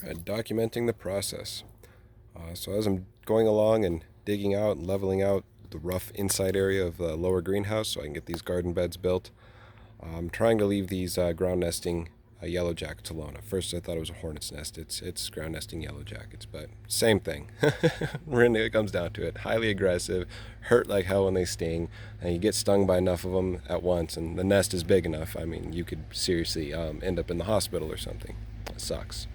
and documenting the process. So as I'm going along and digging out and leveling out the rough inside area of the lower greenhouse so I can get these garden beds built, I'm trying to leave these ground nesting yellow jackets alone. At first I thought it was a hornet's nest. It's ground nesting yellow jackets, but same thing. When it comes down to it, highly aggressive, hurt like hell when they sting, and you get stung by enough of them at once, and the nest is big enough. I mean, you could seriously end up in the hospital or something. It sucks.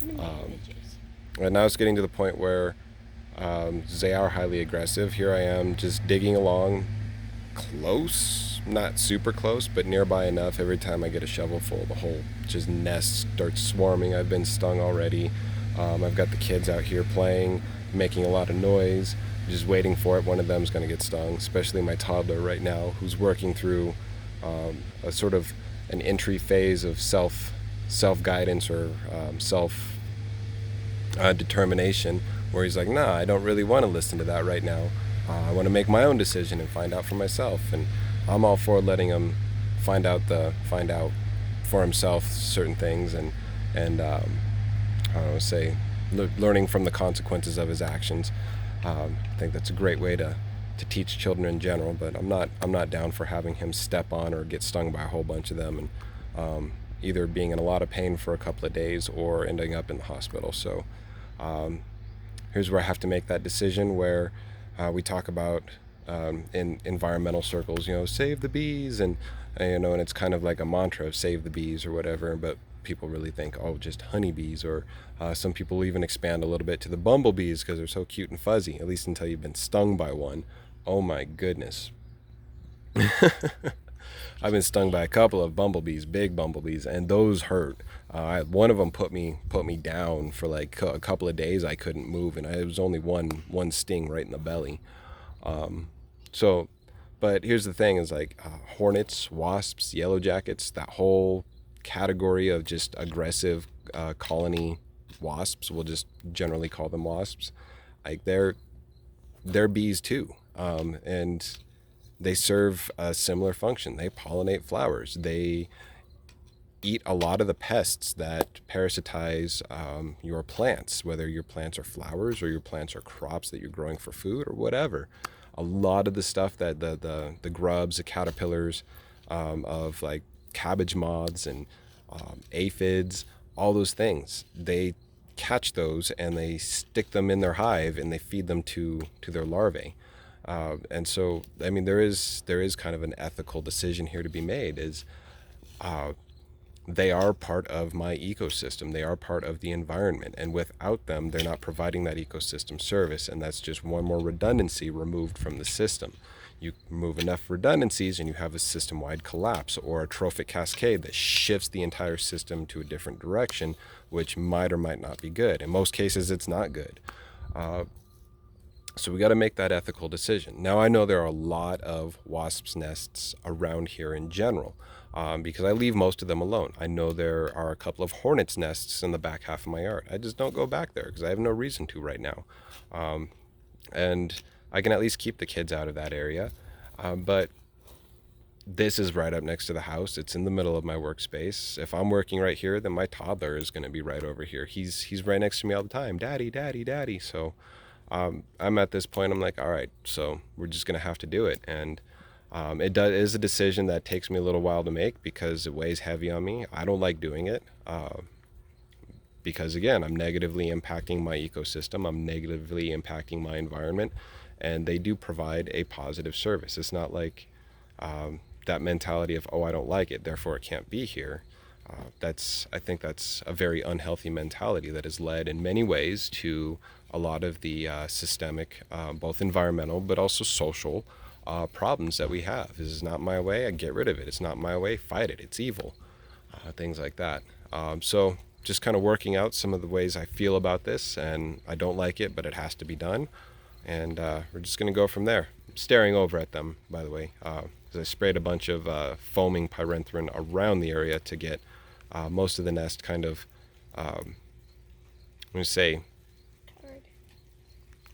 And now it's getting to the point where they are highly aggressive. Here I am just digging along close, not super close, but nearby enough. Every time I get a shovelful, the whole just nest starts swarming. I've been stung already. I've got the kids out here playing, making a lot of noise, just waiting for it. One of them's going to get stung, especially my toddler right now, who's working through a sort of an entry phase of self guidance or self determination, where he's like, nah, I don't really want to listen to that right now. I want to make my own decision and find out for myself. And I'm all for letting him find out for himself certain things, and I don't know, say learning from the consequences of his actions. I think that's a great way to teach children in general. But I'm not down for having him step on or get stung by a whole bunch of them, and either being in a lot of pain for a couple of days or ending up in the hospital. So here's where I have to make that decision, where we talk about in environmental circles, save the bees, and it's kind of like a mantra of save the bees or whatever, but people really think, oh, just honeybees, or some people even expand a little bit to the bumblebees because they're so cute and fuzzy, at least until you've been stung by one. Oh my goodness. I've been stung by a couple of bumblebees, big bumblebees, and those hurt. One of them put me down for like a couple of days. I couldn't move, and it was only one sting right in the belly. So, but here's the thing: is like hornets, wasps, yellow jackets, that whole category of just aggressive colony wasps. We'll just generally call them wasps. Like they're bees too, and they serve a similar function. They pollinate flowers. They eat a lot of the pests that parasitize your plants, whether your plants are flowers or your plants are crops that you're growing for food or whatever. A lot of the stuff that the grubs, the caterpillars of like cabbage moths and aphids, all those things, they catch those and they stick them in their hive and they feed them to their larvae. And so, I mean, there is kind of an ethical decision here to be made. Is they are part of my ecosystem. They are part of the environment, and without them, they're not providing that ecosystem service. And that's just one more redundancy removed from the system. You remove enough redundancies, and you have a system-wide collapse or a trophic cascade that shifts the entire system to a different direction, which might or might not be good. In most cases, it's not good. So we got to make that ethical decision. Now, I know there are a lot of wasps' nests around here in general, because I leave most of them alone. I know there are a couple of hornets' nests in the back half of my yard. I just don't go back there because I have no reason to right now. And I can at least keep the kids out of that area. But this is right up next to the house. It's in the middle of my workspace. If I'm working right here, then my toddler is going to be right over here. He's right next to me all the time. Daddy, daddy, daddy. So I'm at this point, I'm like, all right, so we're just going to have to do it. And is a decision that takes me a little while to make because it weighs heavy on me. I don't like doing it because, again, I'm negatively impacting my ecosystem. I'm negatively impacting my environment. And they do provide a positive service. It's not like that mentality of, oh, I don't like it, therefore it can't be here. I think that's a very unhealthy mentality that has led in many ways to a lot of the systemic, both environmental but also social problems that we have. This is not my way, I get rid of it. It's not my way, fight it. It's evil. Things like that. So just kind of working out some of the ways I feel about this, and I don't like it, but it has to be done. And we're just going to go from there. I'm staring over at them, by the way, because I sprayed a bunch of foaming pyrethrin around the area to get most of the nest kind of, I'm going to say,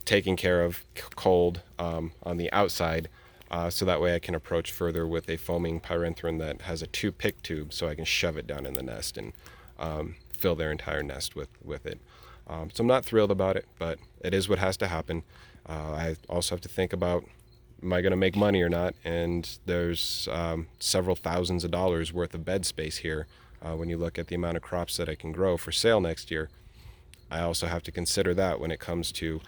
taken care of cold on the outside, so that way I can approach further with a foaming pyrethrin that has a pick tube, so I can shove it down in the nest and fill their entire nest with it. So I'm not thrilled about it, but it is what has to happen. I also have to think about, am I going to make money or not? And there's several thousands of dollars worth of bed space here. When you look at the amount of crops that I can grow for sale next year, I also have to consider that when it comes to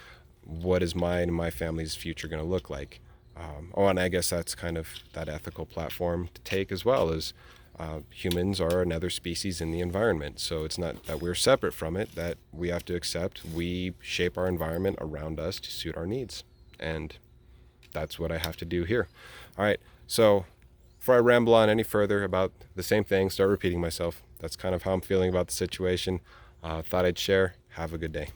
what is mine and my family's future going to look like. And I guess that's kind of that ethical platform to take as well, as humans are another species in the environment. So it's not that we're separate from it, that we have to accept we shape our environment around us to suit our needs. And that's what I have to do here. All right, so before I ramble on any further about the same thing, start repeating myself, that's kind of how I'm feeling about the situation. Thought I'd share. Have a good day.